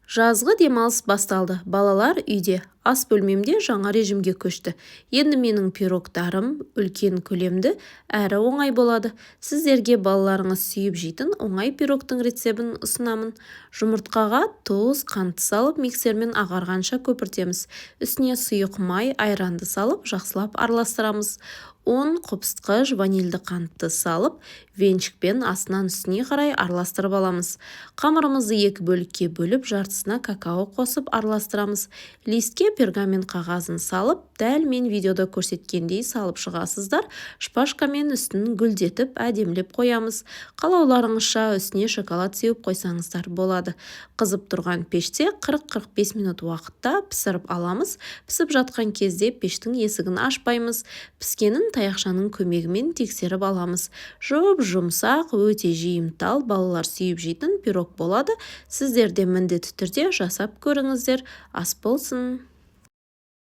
Жазғы демалыс басталды. Балалар үйде. Ас бөлмемде жаңа режимге көшті. Енді менің пирогтарым үлкен көлемді әрі оңай болады. Сіздерге балаларыңыз сүйіп жейтін оңай пирогтың рецебін ұсынамын. Жұмыртқаға тұз, қант салып миксермен ағарғанша көпіртеміз. Үстіне сұйық май, айранды салып жақсылап араластырамыз. Ұн, қопсытқыш, ванильді қантты салып, венчикпен астынан үстіне қарай араластырып аламыз. Қамырымызды екі бөлікке бөліп, жартысына какао қосып араластырамыз. Листке пергамент қағазын салып, дәл мен видеода көрсеткендей салып шығасыздар. Шпажкамен үстін гүлдетіп, әдемілеп қоямыз. Қалауларыңызша үстіне шоколад сеуіп қойсаңыздар болады. Қызып тұрған пеште 40-45 минут уақытта пісіріп аламыз. Пісіп жатқан кезде пештің есігін ашпаймыз. Піскенін таяқшаның көмегімен тексеріп аламыз. Жұмсақ, өте жиымтал, балалар сүйіп жейтін пирог болады. Сіздер де міндетті түрде жасап көріңіздер. Ас болсын.